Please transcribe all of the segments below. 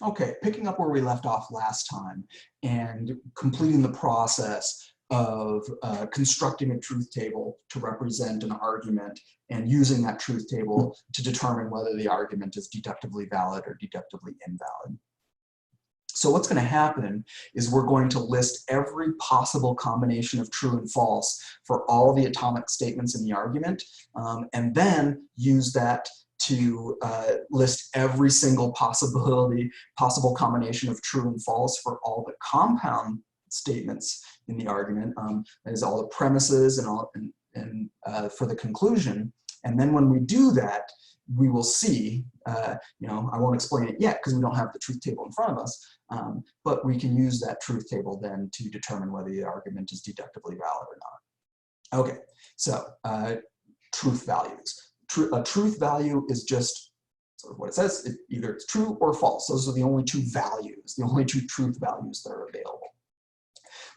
Okay, picking up where we left off last time and completing the process of constructing a truth table to represent an argument and using that truth table to determine whether the argument is deductively valid or deductively invalid. So what's going to happen is we're going to list every possible combination of true and false for all the atomic statements in the argument, and then use that to list every single possible combination of true and false for all the compound statements in the argument. That is all the premises and for the conclusion. And then when we do that, we will see, I won't explain it yet because we don't have the truth table in front of us, but we can use that truth table then to determine whether the argument is deductively valid or not. Okay, so truth values. A truth value is just sort of what it says. Either it's true or false. Those are the only two values, the only two truth values that are available.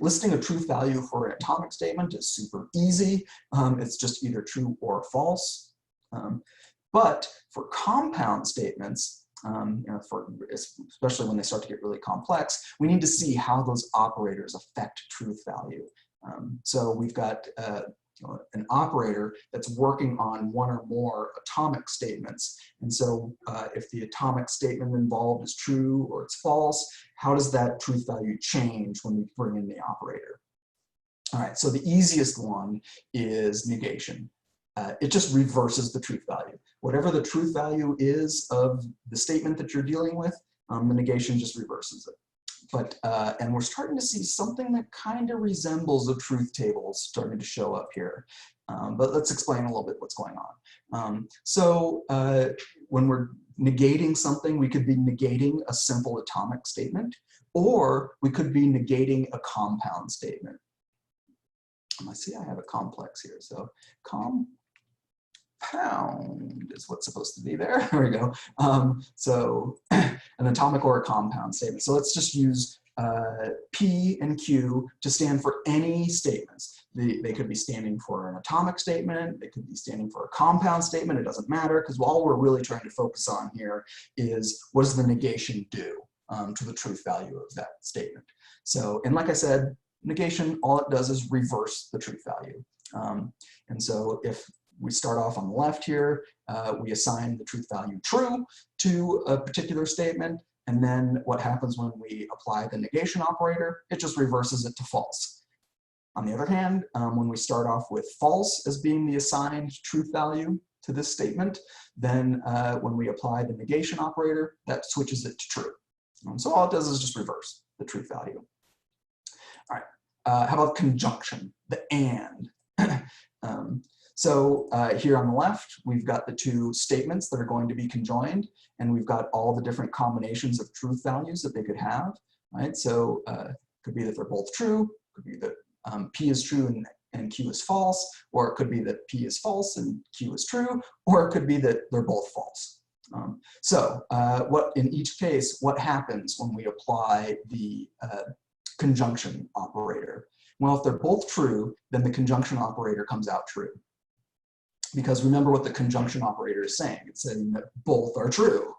Listing a truth value for an atomic statement is super easy. It's just either true or false. But for compound statements, especially when they start to get really complex, we need to see how those operators affect truth value. So we've got an operator that's working on one or more atomic statements. And so if the atomic statement involved is true or it's false, how does that truth value change when we bring in the operator? All right, so the easiest one is negation. It just reverses the truth value. Whatever the truth value is of the statement that you're dealing with, the negation just reverses it. But, and we're starting to see something that kind of resembles a truth table starting to show up here. But let's explain a little bit what's going on. When we're negating something, we could be negating a simple atomic statement, or we could be negating a compound statement. I see I have a complex here, so compound is what's supposed to be there. There we go. So an atomic or a compound statement. So let's just use P and Q to stand for any statements. They could be standing for an atomic statement. They could be standing for a compound statement. It doesn't matter, because all we're really trying to focus on here is what does the negation do to the truth value of that statement. So, and like I said, negation, all it does is reverse the truth value. And so if we start off on the left here, we assign the truth value true to a particular statement, and then what happens when we apply the negation operator? It just reverses it to false. On the other hand, when we start off with false as being the assigned truth value to this statement, then when we apply the negation operator, that switches it to true. So all it does is just reverse the truth value. All right, how about conjunction, the and? Here on the left, we've got the two statements that are going to be conjoined, and we've got all the different combinations of truth values that they could have, right? So it could be that they're both true, could be that P is true and Q is false, or it could be that P is false and Q is true, or it could be that they're both false. In each case, what happens when we apply the conjunction operator? Well, if they're both true, then the conjunction operator comes out true. Because remember what the conjunction operator is saying. It's saying that both are true.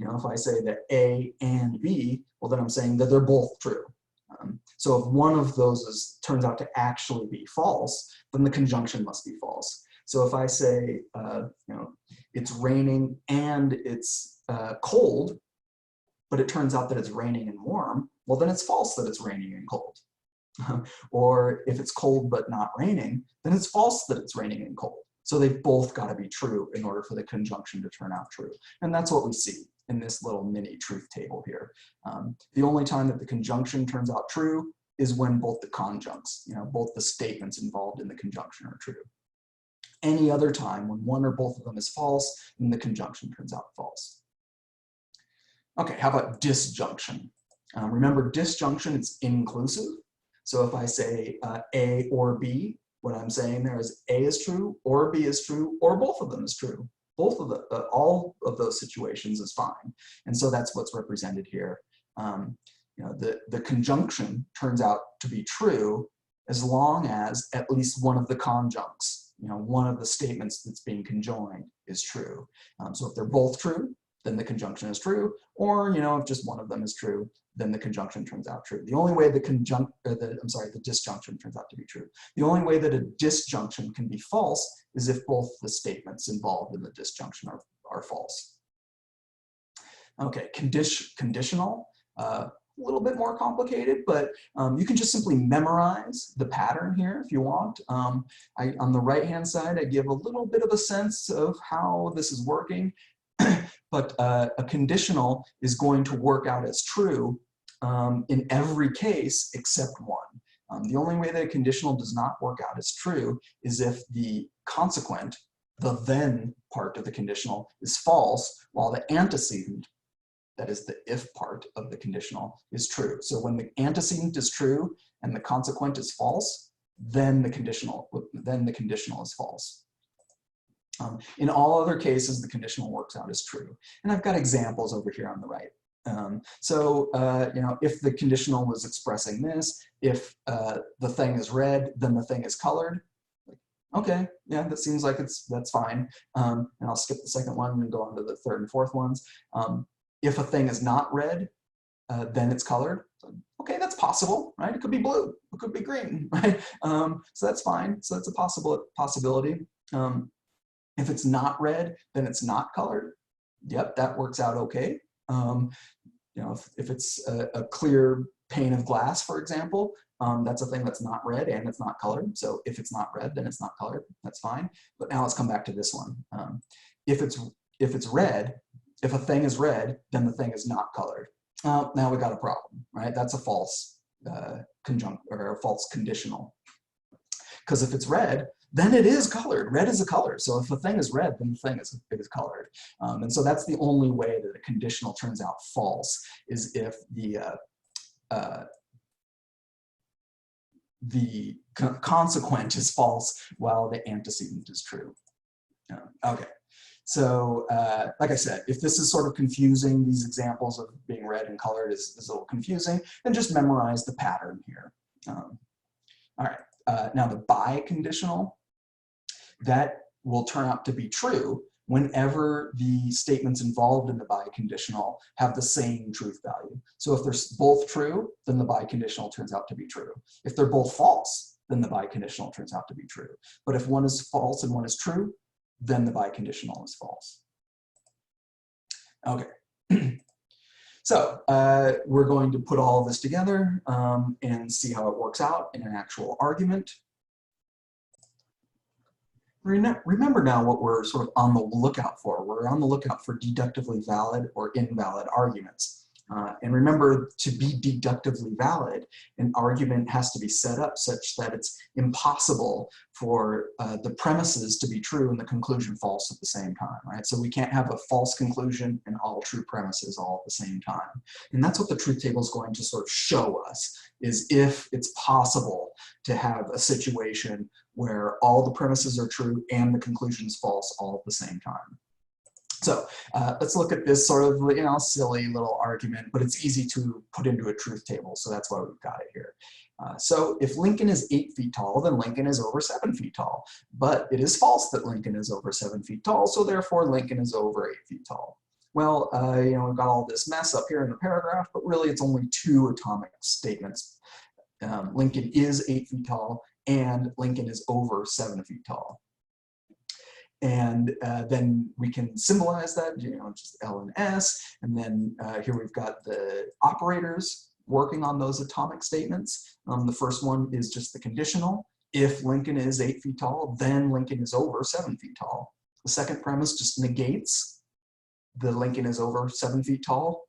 If I say that A and B, well, then I'm saying that they're both true. So if one of those turns out to actually be false, then the conjunction must be false. So if I say, it's raining and it's cold, but it turns out that it's raining and warm, well, then it's false that it's raining and cold. Or if it's cold but not raining, then it's false that it's raining and cold. So they've both got to be true in order for the conjunction to turn out true. And that's what we see in this little mini truth table here. The only time that the conjunction turns out true is when both the conjuncts, both the statements involved in the conjunction are true. Any other time when one or both of them is false, then the conjunction turns out false. Okay, how about disjunction? Remember, disjunction is inclusive. So if I say A or B, what I'm saying there is A is true, or B is true, or both of them is true. Both of all of those situations is fine. And so that's what's represented here. The conjunction turns out to be true as long as at least one of the conjuncts, one of the statements that's being conjoined is true. So if they're both true, then the conjunction is true. Or, you know, if just one of them is true, then the conjunction turns out true. The only way the disjunction turns out to be true. The only way that a disjunction can be false is if both the statements involved in the disjunction are false. Okay, conditional, a little bit more complicated, but you can just simply memorize the pattern here if you want. On the right-hand side, I give a little bit of a sense of how this is working, but a conditional is going to work out as true in every case except one. The only way that a conditional does not work out as true is if the consequent, the then part of the conditional, is false, while the antecedent, that is the if part of the conditional, is true. So when the antecedent is true and the consequent is false, then the conditional is false. In all other cases, the conditional works out as true. And I've got examples over here on the right. You know, if the conditional was expressing this, if the thing is red, then the thing is colored. Okay, yeah, that seems like that's fine. And I'll skip the second one and go on to the third and fourth ones. If a thing is not red, then it's colored. So, okay, that's possible, right? It could be blue, it could be green, right? So that's fine. So that's a possibility. If it's not red, then it's not colored. Yep, that works out okay. You know, if it's a clear pane of glass, for example, that's a thing that's not red and it's not colored. So if it's not red, then it's not colored. That's fine. But now let's come back to this one. If it's red, if a thing is red, then the thing is not colored. Now we got a problem, right? That's a false conjunct or a false conditional. Because if it's red, then it is colored. Red is a color. So if a thing is red, then the thing is colored. And so that's the only way that a conditional turns out false, is if the consequent is false while the antecedent is true. Okay. So like I said, if this is sort of confusing, these examples of being red and colored is a little confusing, then just memorize the pattern here. All right. Now the biconditional, that will turn out to be true whenever the statements involved in the biconditional have the same truth value. So if they're both true, then the biconditional turns out to be true. If they're both false, then the biconditional turns out to be true. But if one is false and one is true, then the biconditional is false. Okay. So we're going to put all of this together and see how it works out in an actual argument. Remember now what we're sort of on the lookout for. We're on the lookout for deductively valid or invalid arguments. And remember, to be deductively valid, an argument has to be set up such that it's impossible for the premises to be true and the conclusion false at the same time, right? So we can't have a false conclusion and all true premises all at the same time. And that's what the truth table is going to sort of show us, is if it's possible to have a situation where all the premises are true and the conclusion is false all at the same time. So let's look at this sort of, you know, silly little argument, but it's easy to put into a truth table, so that's why we've got it here. So if Lincoln is 8 feet tall, then Lincoln is over 7 feet tall. But it is false that Lincoln is over 7 feet tall, so therefore Lincoln is over 8 feet tall. Well, you know, we've got all this mess up here in the paragraph, but really it's only 2 atomic statements. Lincoln is 8 feet tall, and Lincoln is over 7 feet tall. And then we can symbolize that, you know, just L and S. And then here we've got the operators working on those atomic statements. The first one is just the conditional. If Lincoln is 8 feet tall, then Lincoln is over 7 feet tall. The second premise just negates the Lincoln is over 7 feet tall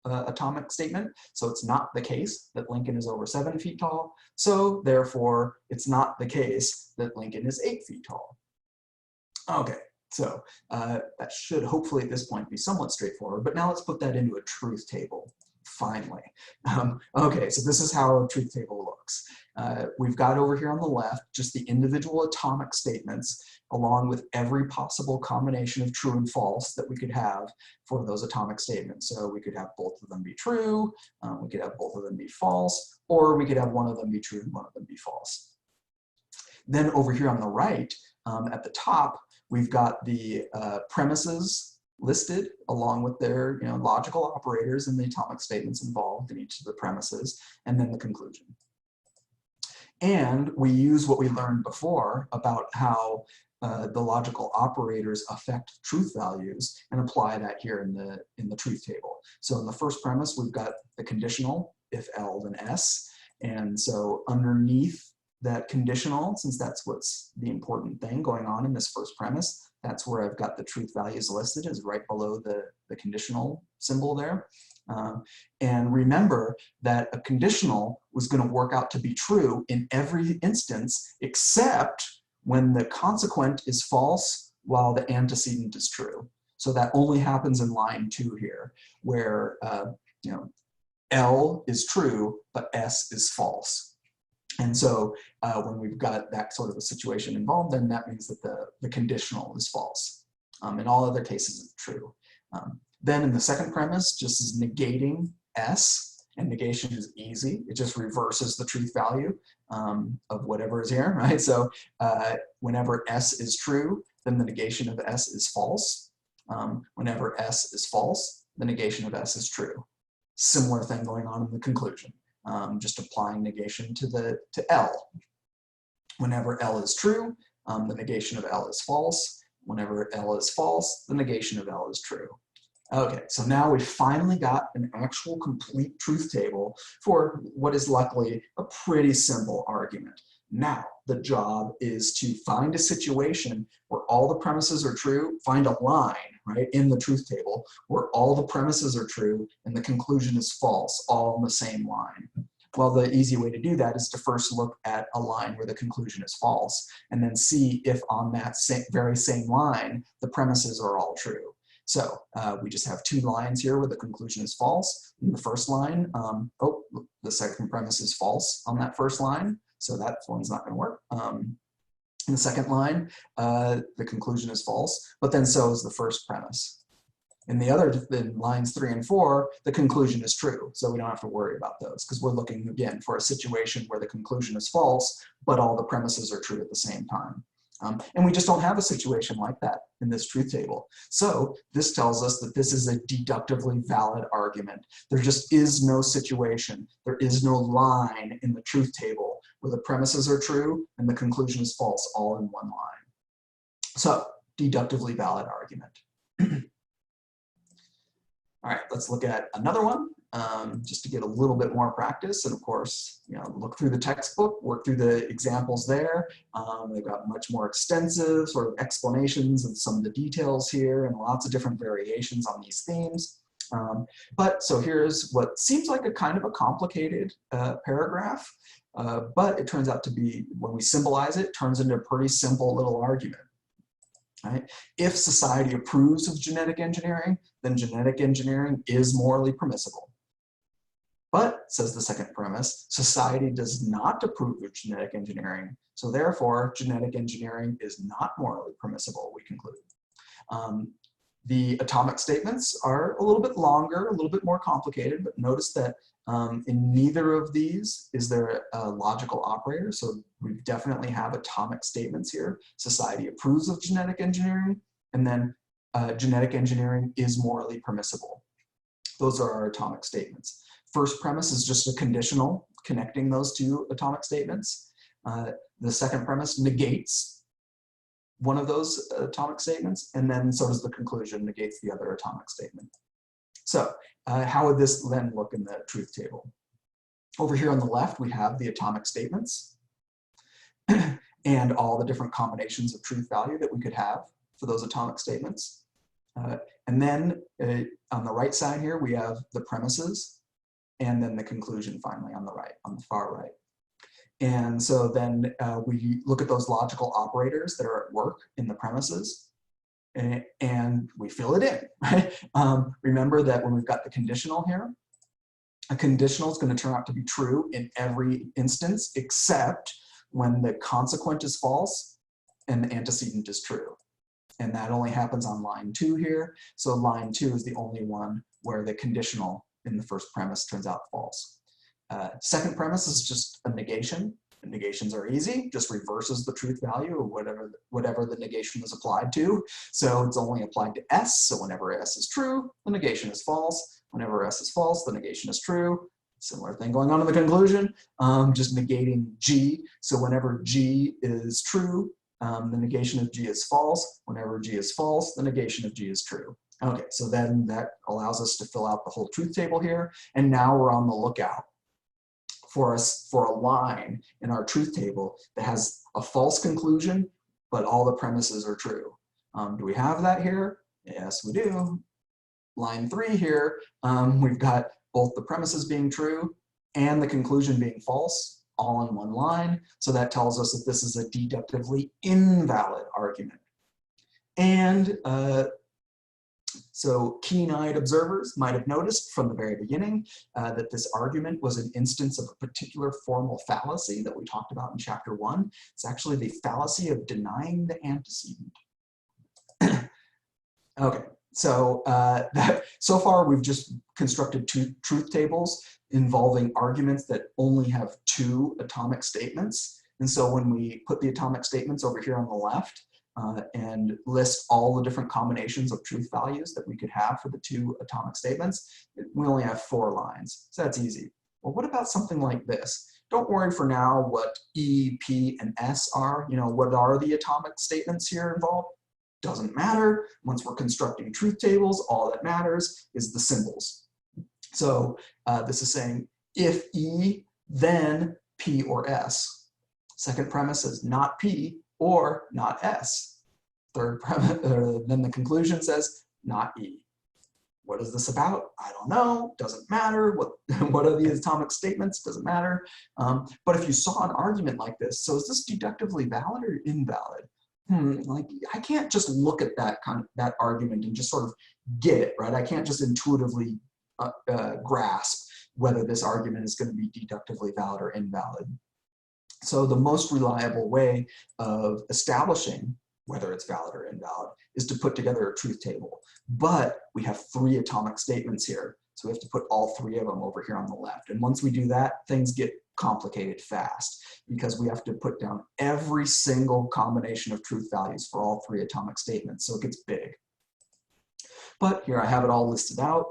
atomic statement. So it's not the case that Lincoln is over 7 feet tall. So therefore, it's not the case that Lincoln is 8 feet tall. Okay, so that should hopefully at this point be somewhat straightforward, but now let's put that into a truth table, finally. Okay, so this is how a truth table looks. We've got over here on the left just the individual atomic statements along with every possible combination of true and false that we could have for those atomic statements. So we could have both of them be true, we could have both of them be false, or we could have one of them be true and one of them be false. Then over here on the right, at the top, we've got the premises listed along with their logical operators and the atomic statements involved in each of the premises, and then the conclusion. And we use what we learned before about how the logical operators affect truth values and apply that here in the truth table. So in the first premise, we've got the conditional, if L then S. And so underneath that conditional, since that's what's the important thing going on in this first premise, that's where I've got the truth values listed, is right below the conditional symbol there. And remember that a conditional was going to work out to be true in every instance except when the consequent is false while the antecedent is true. So that only happens in line 2 here, where L is true, but S is false. And so when we've got that sort of a situation involved, then that means that the conditional is false. In all other cases, it's true. Then in the second premise, just is negating S, and negation is easy. It just reverses the truth value of whatever is here, right? So whenever S is true, then the negation of S is false. Whenever S is false, the negation of S is true. Similar thing going on in the conclusion. Just applying negation to L. Whenever L is true, the negation of L is false. Whenever L is false, the negation of L is true. Okay, so now we finally got an actual complete truth table for what is luckily a pretty simple argument. Now, the job is to find a situation where all the premises are true, find a line, right, in the truth table where all the premises are true and the conclusion is false, all in the same line. Well, the easy way to do that is to first look at a line where the conclusion is false and then see if on that very same line, the premises are all true. So we just have 2 lines here where the conclusion is false. In the first line, the second premise is false on that first line. So that one's not going to work. In the second line, the conclusion is false, but then so is the first premise. In the other, in lines 3 and 4, the conclusion is true. So we don't have to worry about those because we're looking again for a situation where the conclusion is false, but all the premises are true at the same time. And we just don't have a situation like that in this truth table. So this tells us that this is a deductively valid argument. There just is no situation, there is no line in the truth table where the premises are true and the conclusion is false all in one line. So, deductively valid argument. All right, let's look at another one just to get a little bit more practice. And of course, look through the textbook, work through the examples there. They've got much more extensive sort of explanations of some of the details here and lots of different variations on these themes. So here's what seems like a kind of a complicated paragraph, but it turns out to be, when we symbolize it, turns into a pretty simple little argument. Right? If society approves of genetic engineering, then genetic engineering is morally permissible. But, says the second premise, society does not approve of genetic engineering, so therefore genetic engineering is not morally permissible, we conclude. The atomic statements are a little bit longer, a little bit more complicated, but notice that in neither of these is there a logical operator, so we definitely have atomic statements here. Society approves of genetic engineering, and then genetic engineering is morally permissible. Those are our atomic statements. First premise is just a conditional connecting those 2 atomic statements. The second premise negates one of those atomic statements, and then so does the conclusion, negates the other atomic statement. So how would this then look in the truth table? Over here on the left, we have the atomic statements and all the different combinations of truth value that we could have for those atomic statements. And then on the right side here, we have the premises and then the conclusion finally on the right, on the far right. And so then we look at those logical operators that are at work in the premises and we fill it in, right? Remember that when we've got the conditional here, a conditional is going to turn out to be true in every instance except when the consequent is false and the antecedent is true. And that only happens on line 2 here. So line 2 is the only one where the conditional in the first premise turns out false. Second premise is just a negation. Negations are easy, just reverses the truth value of whatever the negation is applied to. So it's only applied to S, so whenever S is true, the negation is false. Whenever S is false, the negation is true. Similar thing going on in the conclusion, just negating G. So whenever G is true, the negation of G is false. Whenever G is false, the negation of G is true. Okay, so then that allows us to fill out the whole truth table here. And now we're on the lookout for a line in our truth table that has a false conclusion, but all the premises are true. Do we have that here? Yes, we do. Line 3 here, we've got both the premises being true and the conclusion being false, all in one line. So that tells us that this is a deductively invalid argument. And so keen-eyed observers might have noticed from the very beginning that this argument was an instance of a particular formal fallacy that we talked about in chapter 1. It's actually the fallacy of denying the antecedent. Okay, so so far we've just constructed two truth tables involving arguments that only have 2 atomic statements. And so when we put the atomic statements over here on the left, and list all the different combinations of truth values that we could have for the 2 atomic statements, we only have 4 lines, so that's easy. Well, what about something like this? Don't worry for now what E, P, and S are. You know, what are the atomic statements here involved? Doesn't matter. Once we're constructing truth tables, all that matters is the symbols. So this is saying if E, then P or S. Second premise is not P or not S. Third premise, then the conclusion says not E. What is this about? I don't know, doesn't matter. What are the atomic statements? Doesn't matter. But if you saw an argument like this, so is this deductively valid or invalid? Like I can't just look at that argument and just sort of get it, right? I can't just intuitively grasp whether this argument is going to be deductively valid or invalid. So the most reliable way of establishing whether it's valid or invalid is to put together a truth table. But we have 3 atomic statements here, so we have to put all 3 of them over here on the left. And once we do that, things get complicated fast because we have to put down every single combination of truth values for all 3 atomic statements, so it gets big. But here I have it all listed out.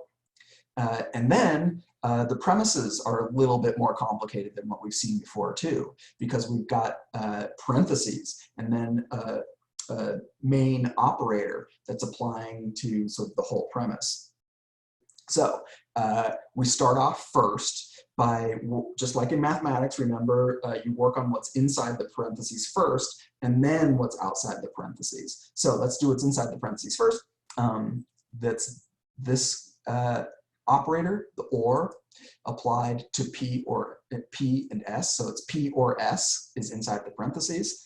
And then the premises are a little bit more complicated than what we've seen before too, because we've got parentheses and then a main operator that's applying to sort of the whole premise. So we start off first by, just like in mathematics, remember you work on what's inside the parentheses first and then what's outside the parentheses. So let's do what's inside the parentheses first. That's this operator, the or, applied to P and S. So it's P or S is inside the parentheses.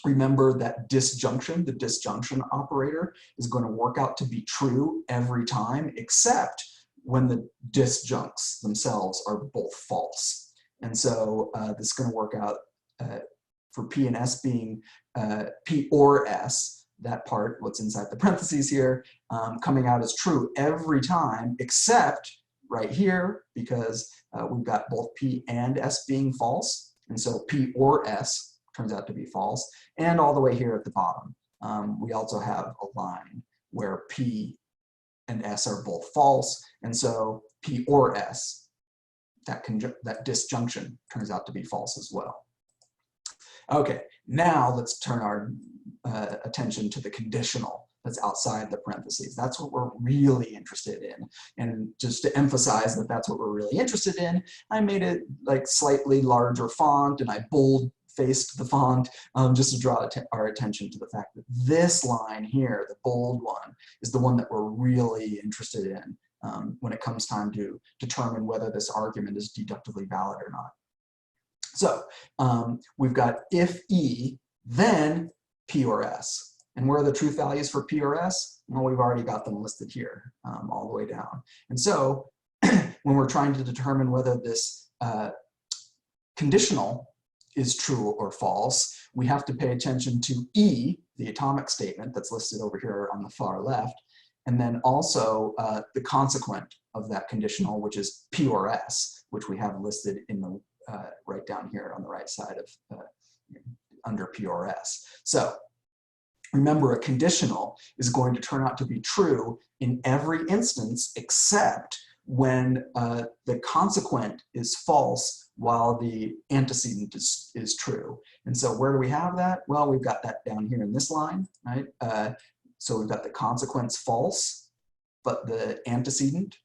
Remember that disjunction, the disjunction operator, is going to work out to be true every time, except when the disjuncts themselves are both false. And so this is going to work out for P and S being P or S, that part, what's inside the parentheses here, coming out as true every time, except right here, because we've got both P and S being false. And so P or S turns out to be false. And all the way here at the bottom, we also have a line where P and S are both false. And so P or S, that disjunction turns out to be false as well. Okay, now let's turn our attention to the conditional that's outside the parentheses. That's what we're really interested in. And just to emphasize that that's what we're really interested in, I made it like slightly larger font and I bold-faced the font just to draw our attention to the fact that this line here, the bold one, is the one that we're really interested in when it comes time to determine whether this argument is deductively valid or not. So we've got if E, then P or S. And where are the truth values for P or S? Well, we've already got them listed here all the way down. And so when we're trying to determine whether this conditional is true or false, we have to pay attention to E, the atomic statement that's listed over here on the far left, and then also the consequent of that conditional, which is P or S, which we have listed in the right down here on the right side of under PRS. So remember, a conditional is going to turn out to be true in every instance except when the consequent is false while the antecedent is true. And so where do we have that? Well, we've got that down here in this line, right? So we've got the consequence false, but the antecedent,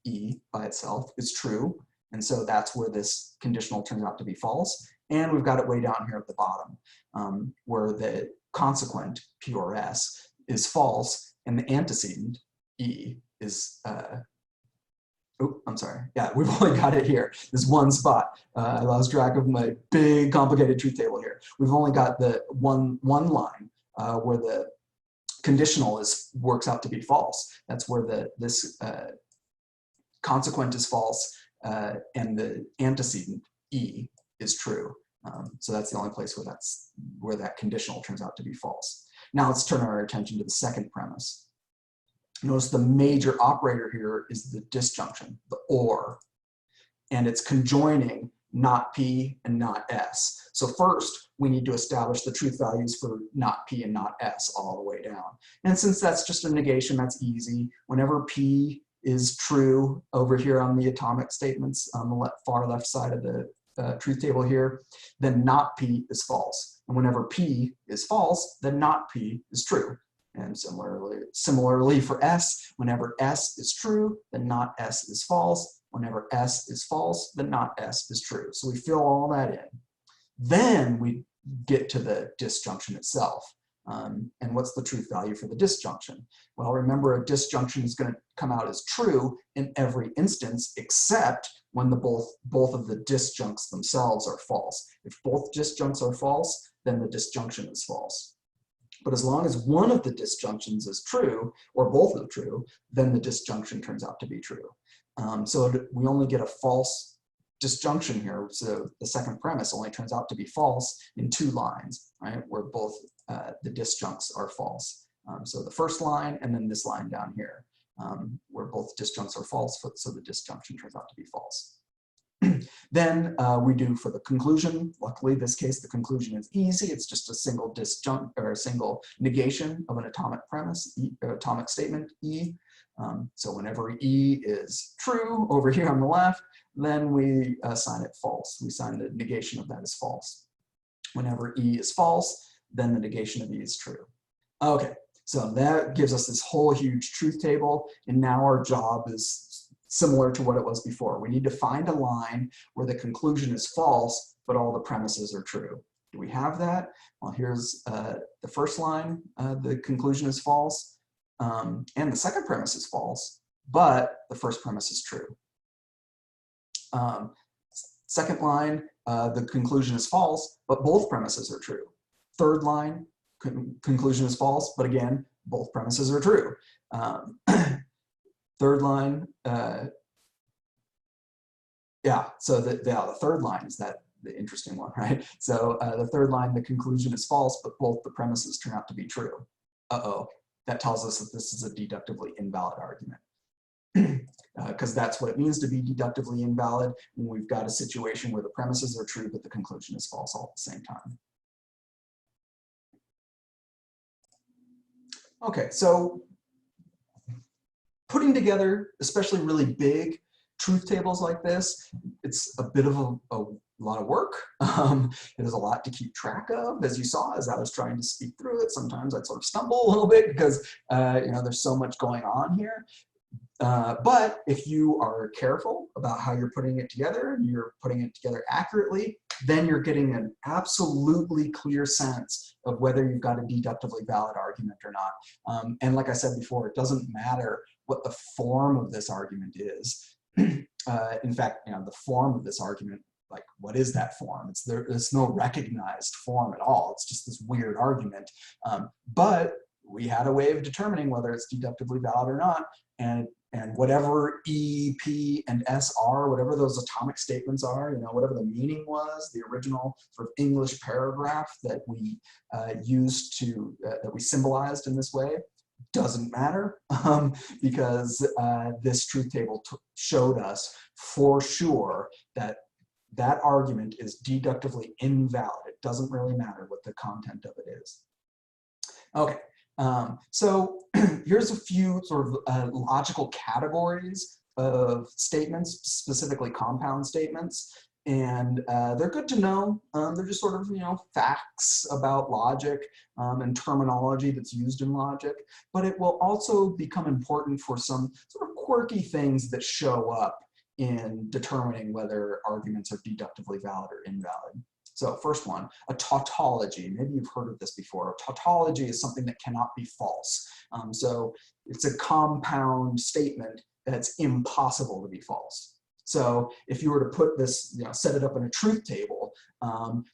E by itself, is true. And so that's where this conditional turns out to be false. And we've got it way down here at the bottom, where the consequent, PRS, is false, and the antecedent, E, is, oh, I'm sorry. Yeah, we've only got it here. This one spot. I lost track of my big, complicated truth table here. We've only got the one line where the conditional works out to be false. That's where this consequent is false and the antecedent, E, is true. So that's the only place where that conditional turns out to be false. Now let's turn our attention to the second premise. Notice the major operator here is the disjunction, the or, and it's conjoining not P and not S. So first, we need to establish the truth values for not P and not S all the way down. And since that's just a negation, that's easy. Whenever P is true over here on the atomic statements on the far left side of the truth table here, then not P is false. And whenever P is false, then not P is true. And similarly for S, whenever S is true, then not S is false. Whenever S is false, then not S is true. So we fill all that in. Then we get to the disjunction itself. And what's the truth value for the disjunction? Well, remember, a disjunction is going to come out as true in every instance except when both of the disjuncts themselves are false. If both disjuncts are false, then the disjunction is false. But as long as one of the disjunctions is true, or both are true, then the disjunction turns out to be true. So we only get a false disjunction here. So the second premise only turns out to be false in 2 lines, right? Where both the disjuncts are false. So the first line and then this line down here, where both disjuncts are false, so the disjunction turns out to be false. Then we do for the conclusion. Luckily, this case, the conclusion is easy. It's just a single disjunct or a single negation of an atomic premise, atomic statement, E. So whenever E is true over here on the left, then we sign it false. We sign the negation of that as false. Whenever E is false, then the negation of E is true. Okay, so that gives us this whole huge truth table, and now our job is similar to what it was before. We need to find a line where the conclusion is false, but all the premises are true. Do we have that? Well, here's the first line, the conclusion is false, and the second premise is false, but the first premise is true. Second line, the conclusion is false, but both premises are true. Third line, conclusion is false, but again, both premises are true. Third line, yeah, so the third line is the interesting one, right? So the third line, the conclusion is false, but both the premises turn out to be true. Uh-oh, that tells us that this is a deductively invalid argument. Because that's what it means to be deductively invalid when we've got a situation where the premises are true, but the conclusion is false all at the same time. Okay, so putting together, especially really big truth tables like this, it's a bit of a lot of work. There's a lot to keep track of, as you saw, as I was trying to speak through it. Sometimes I'd sort of stumble a little bit because you know, there's so much going on here. But if you are careful about how you're putting it together, and you're putting it together accurately, then you're getting an absolutely clear sense of whether you've got a deductively valid argument or not. And like I said before, it doesn't matter what the form of this argument is. In fact, you know, the form of this argument, like, what is that form? There's no recognized form at all. It's just this weird argument. But we had a way of determining whether it's deductively valid or not. And whatever E, P, and S are, whatever those atomic statements are, you know, whatever the meaning was, the original sort of English paragraph that we used to, that we symbolized in this way, doesn't matter because this truth table showed us for sure that that argument is deductively invalid. It doesn't really matter what the content of it is. Okay, so here's a few sort of logical categories of statements, specifically compound statements. And they're good to know. They're just sort of, facts about logic and terminology that's used in logic. But it will also become important for some sort of quirky things that show up in determining whether arguments are deductively valid or invalid. So first one, a tautology. Maybe you've heard of this before. A tautology is something that cannot be false. So it's a compound statement that's impossible to be false. So if you were to put this, set it up in a truth table,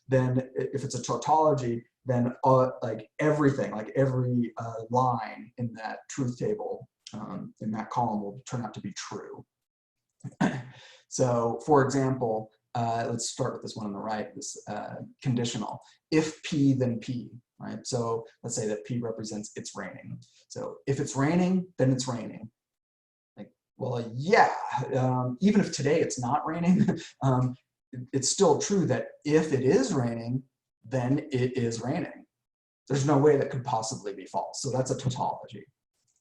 then if it's a tautology, then like everything, like every line in that truth table, in that column will turn out to be true. So for example, let's start with this one on the right, this conditional. If P, then P, right? So let's say that P represents it's raining. So if it's raining, then it's raining. Like, well, yeah, even if today it's not raining, it's still true that if it is raining, then it is raining. There's no way that could possibly be false. So that's a tautology.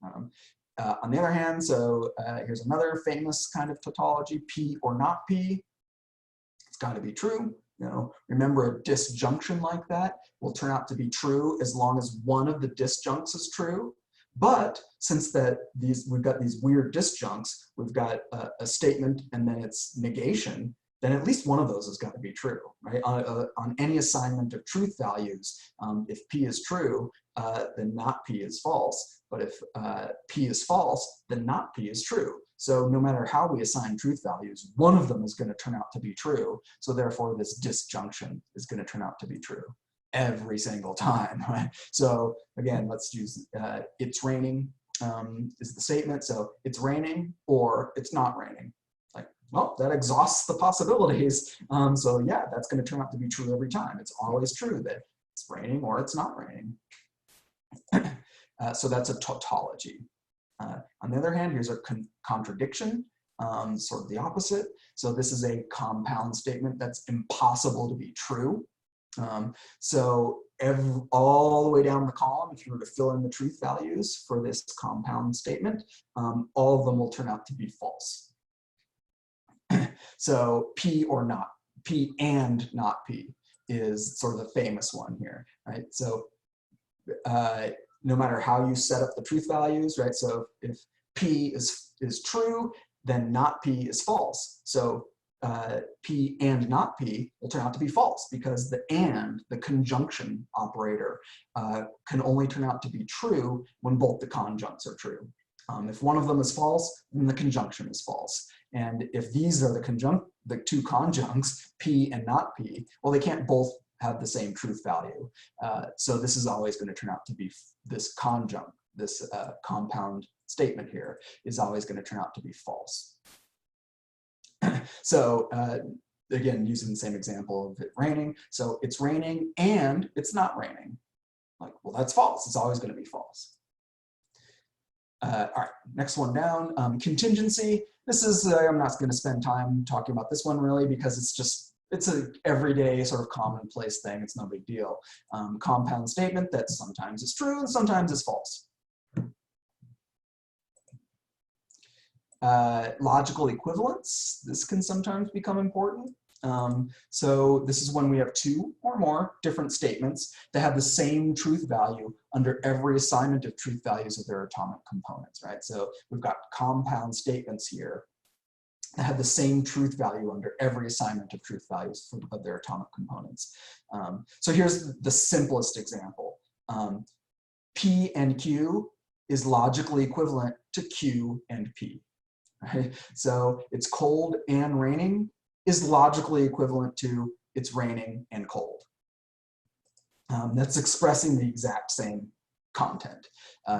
On the other hand, so here's another famous kind of tautology, P or not P. It's got to be true. Remember a disjunction like that will turn out to be true as long as one of the disjuncts is true. But since we've got these weird disjuncts, we've got a statement and then its negation, then at least one of those has got to be true, right? On any assignment of truth values, if P is true, then not P is false. But if P is false, then not P is true. So no matter how we assign truth values, one of them is going to turn out to be true. So therefore, this disjunction is going to turn out to be true every single time, right? So again, let's use it's raining is the statement. So it's raining or it's not raining. Like, well, that exhausts the possibilities. So yeah, that's going to turn out to be true every time. It's always true that it's raining or it's not raining. So that's a tautology. On the other hand, here's a contradiction, sort of the opposite. So this is a compound statement that's impossible to be true. So all the way down the column, if you were to fill in the truth values for this compound statement, all of them will turn out to be false. So P or not, P and not P is sort of the famous one here, right? So no matter how you set up the truth values, right? So if P is true, then not P is false. So P and not P will turn out to be false because the conjunction operator, can only turn out to be true when both the conjuncts are true. If one of them is false, then the conjunction is false. And if these are the two conjuncts, P and not P, well, they can't both have the same truth value. So this is always going to turn out to be this conjunct, this compound statement here is always going to turn out to be false. So again, using the same example of it raining. So it's raining and it's not raining. Like, well, that's false. It's always going to be false. All right, next one down, contingency. This is, I'm not going to spend time talking about this one really because it's an everyday sort of commonplace thing. It's no big deal. Compound statement that sometimes is true and sometimes is false. Logical equivalence. This can sometimes become important. So this is when we have two or more different statements that have the same truth value under every assignment of truth values of their atomic components, right? So we've got compound statements here that have the same truth value under every assignment of truth values of their atomic components. So here's the simplest example. P and Q is logically equivalent to Q and P. Right? So it's cold and raining is logically equivalent to it's raining and cold. That's expressing the exact same content.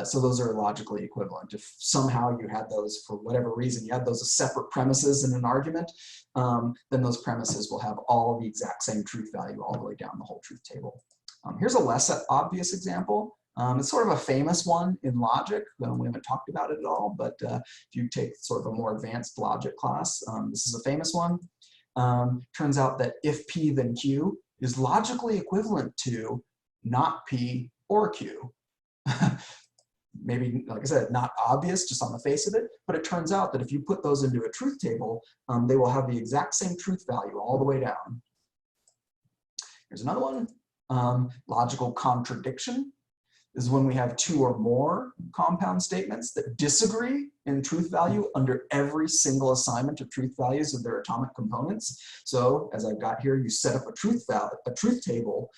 So those are logically equivalent. If somehow you had those, for whatever reason, you had those as separate premises in an argument, then those premises will have all the exact same truth value all the way down the whole truth table. Here's a less obvious example. It's sort of a famous one in logic. We haven't talked about it at all, but if you take sort of a more advanced logic class, this is a famous one. turns out that if P then Q is logically equivalent to not P or Q. Maybe, like I said, not obvious just on the face of it, but it turns out that if you put those into a truth table, they will have the exact same truth value all the way down. Here's another one, logical contradiction. Is when we have two or more compound statements that disagree in truth value under every single assignment of truth values of their atomic components. So as I've got here, you set up a truth table.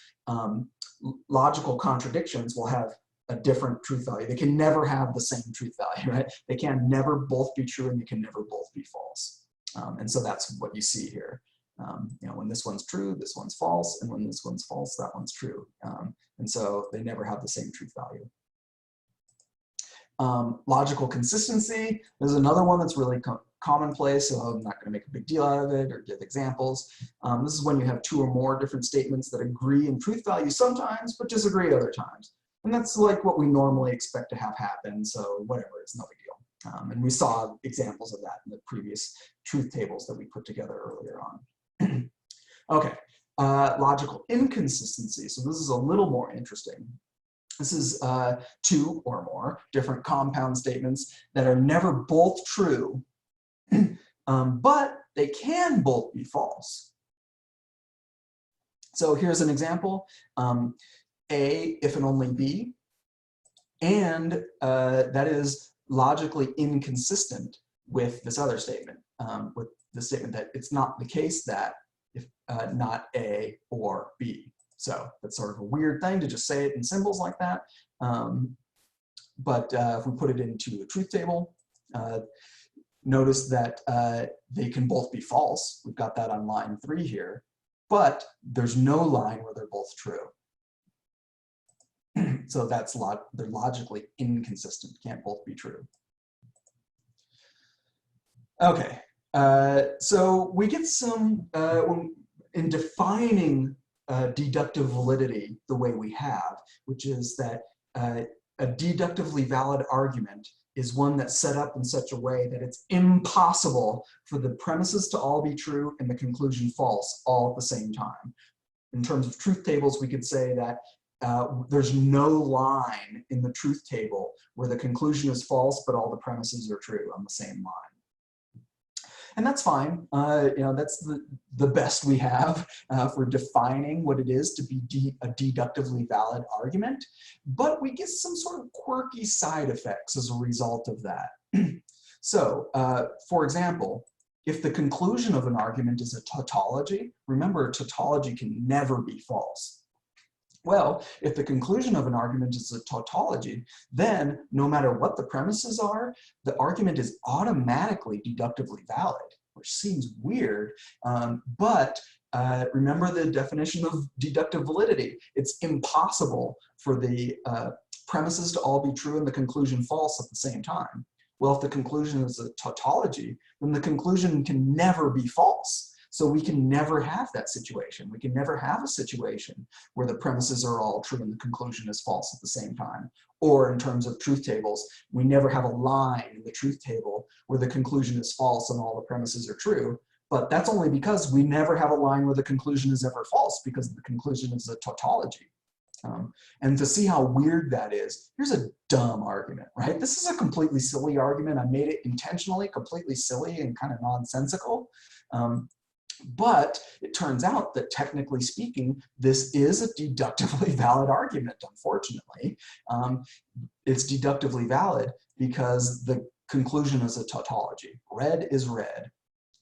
Logical contradictions will have a different truth value. They can never have the same truth value, right? They can never both be true and they can never both be false. And so that's what you see here. You know, when this one's true, this one's false, and when this one's false, that one's true. And so they never have the same truth value. Logical consistency is another one that's really commonplace, so I'm not going to make a big deal out of it or give examples. This is when you have two or more different statements that agree in truth value sometimes, but disagree other times. And that's like what we normally expect to have happen, so whatever, it's no big deal. And we saw examples of that in the previous truth tables that we put together earlier on. Okay, logical inconsistency. So this is a little more interesting. This is two or more different compound statements that are never both true, but they can both be false. So here's an example. A, if and only B, and that is logically inconsistent with this other statement, with the statement that it's not the case that if not A or B. So that's sort of a weird thing to just say it in symbols like that. But if we put it into a truth table, notice that they can both be false. We've got that on line 3 here, but there's no line where they're both true. So that's they're logically inconsistent, can't both be true. Okay, so we get some, in defining deductive validity the way we have, which is that a deductively valid argument is one that's set up in such a way that it's impossible for the premises to all be true and the conclusion false all at the same time. In terms of truth tables, we could say that there's no line in the truth table where the conclusion is false, but all the premises are true on the same line. And that's fine. You know, that's the best we have for defining what it is to be a deductively valid argument. But we get some sort of quirky side effects as a result of that. So, for example, if the conclusion of an argument is a tautology, remember, a tautology can never be false. Well, if the conclusion of an argument is a tautology, then no matter what the premises are, the argument is automatically deductively valid, which seems weird, but remember the definition of deductive validity. It's impossible for the premises to all be true and the conclusion false at the same time. Well, if the conclusion is a tautology, then the conclusion can never be false. So we can never have that situation. We can never have a situation where the premises are all true and the conclusion is false at the same time. Or in terms of truth tables, we never have a line in the truth table where the conclusion is false and all the premises are true. But that's only because we never have a line where the conclusion is ever false, because the conclusion is a tautology. And to see how weird that is, here's a dumb argument, right? This is a completely silly argument. I made it intentionally completely silly and kind of nonsensical. But it turns out that technically speaking, this is a deductively valid argument, unfortunately. It's deductively valid because the conclusion is a tautology. Red is red.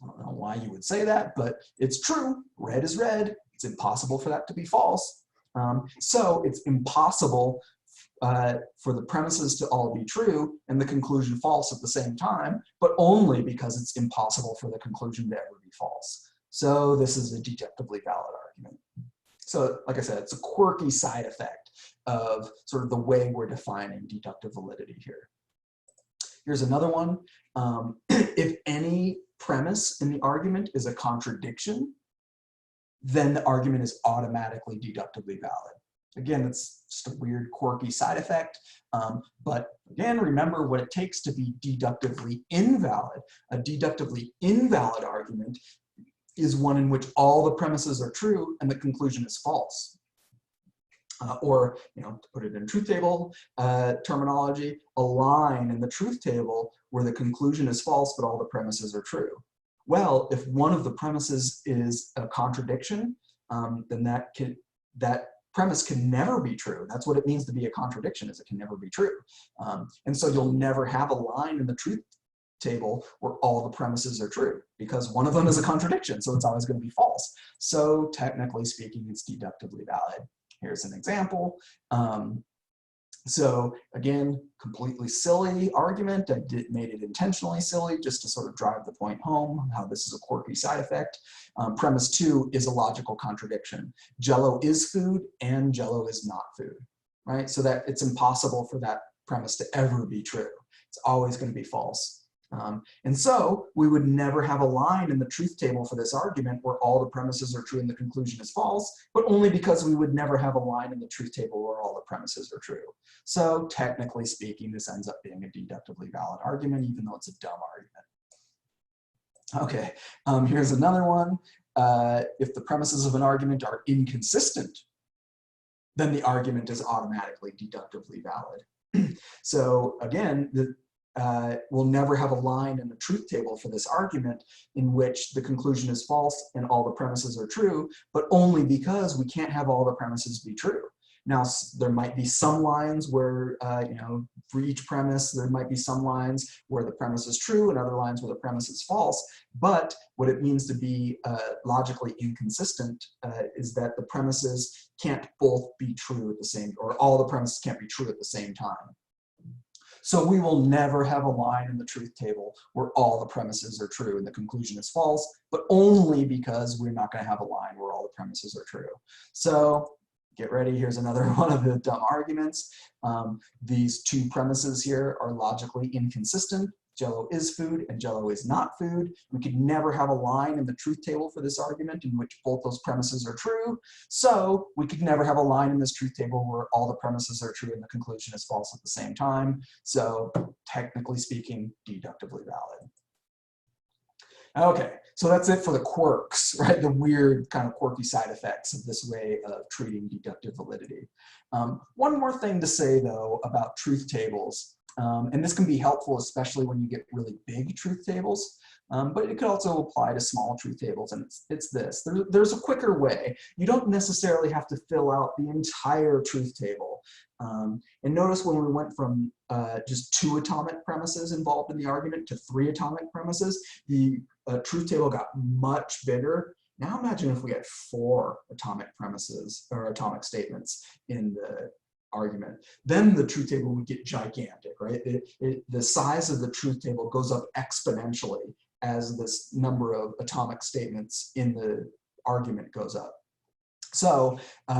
I don't know why you would say that, but it's true. Red is red. It's impossible for that to be false. So it's impossible for the premises to all be true and the conclusion false at the same time, but only because it's impossible for the conclusion to ever be false. So this is a deductively valid argument. So like I said, it's a quirky side effect of sort of the way we're defining deductive validity here. Here's another one. If any premise in the argument is a contradiction, then the argument is automatically deductively valid. Again, it's just a weird, quirky side effect. But again, remember what it takes to be deductively invalid. A deductively invalid argument is one in which all the premises are true and the conclusion is false. Or, to put it in truth table terminology, a line in the truth table where the conclusion is false but all the premises are true. Well, if one of the premises is a contradiction, then that premise can never be true. That's what it means to be a contradiction, is it can never be true. And so you'll never have a line in the truth table where all the premises are true, because one of them is a contradiction, so it's always going to be false. So technically speaking, it's deductively valid. Here's an example. So again, completely silly argument. I made it intentionally silly just to sort of drive the point home, how this is a quirky side effect. Premise 2 is a logical contradiction. Jello is food and Jello is not food, right? So that it's impossible for that premise to ever be true. It's always going to be false. And so we would never have a line in the truth table for this argument where all the premises are true and the conclusion is false, but only because we would never have a line in the truth table where all the premises are true. So technically speaking, this ends up being a deductively valid argument, even though it's a dumb argument. Okay, here's another one. If the premises of an argument are inconsistent, then the argument is automatically deductively valid. So again, we'll never have a line in the truth table for this argument in which the conclusion is false and all the premises are true, but only because we can't have all the premises be true. Now, there might be some lines where, for each premise, there might be some lines where the premise is true and other lines where the premise is false. But what it means to be logically inconsistent is that the premises can't both be true at the same, or all the premises can't be true at the same time. So we will never have a line in the truth table where all the premises are true and the conclusion is false, but only because we're not going to have a line where all the premises are true. So get ready, here's another one of the dumb arguments. These two premises here are logically inconsistent. Jello is food and Jello is not food. We could never have a line in the truth table for this argument in which both those premises are true. So we could never have a line in this truth table where all the premises are true and the conclusion is false at the same time. So technically speaking, deductively valid. Okay, so that's it for the quirks, right? The weird kind of quirky side effects of this way of treating deductive validity. One more thing to say though about truth tables. And this can be helpful, especially when you get really big truth tables, but it could also apply to small truth tables, and it's this. There's a quicker way. You don't necessarily have to fill out the entire truth table. And notice when we went from just 2 atomic premises involved in the argument to 3 atomic premises, the truth table got much bigger. Now imagine if we had 4 atomic premises or atomic statements in the argument, then the truth table would get gigantic, right? The size of the truth table goes up exponentially as this number of atomic statements in the argument goes up. So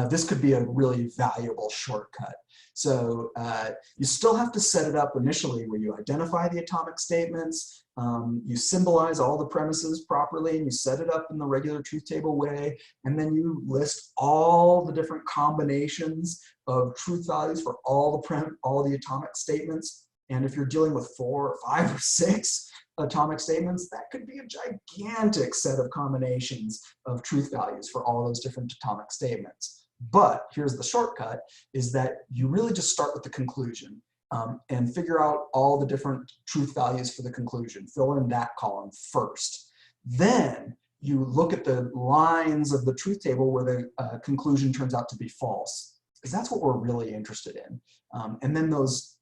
this could be a really valuable shortcut. So you still have to set it up initially where you identify the atomic statements, you symbolize all the premises properly, and you set it up in the regular truth table way, and then you list all the different combinations of truth values for all the atomic statements. And if you're dealing with 4 or 5 or 6 atomic statements, that could be a gigantic set of combinations of truth values for all those different atomic statements. But here's the shortcut, is that you really just start with the conclusion and figure out all the different truth values for the conclusion. Fill in that column first. Then you look at the lines of the truth table where the conclusion turns out to be false, because that's what we're really interested in. And then those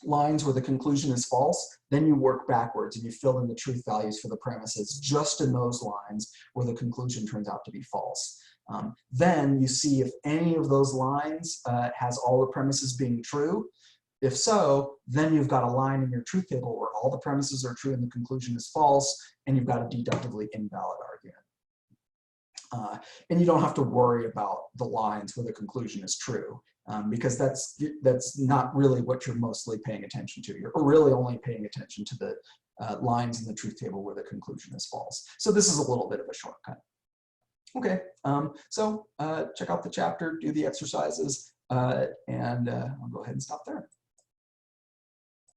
lines where the conclusion is false, then you work backwards and you fill in the truth values for the premises just in those lines where the conclusion turns out to be false. Then you see if any of those lines has all the premises being true. If so, then you've got a line in your truth table where all the premises are true and the conclusion is false, and you've got a deductively invalid argument. And you don't have to worry about the lines where the conclusion is true, because that's not really what you're mostly paying attention to. You're really only paying attention to the lines in the truth table where the conclusion is false. So this is a little bit of a shortcut. Okay, so check out the chapter, do the exercises, and I'll go ahead and stop there.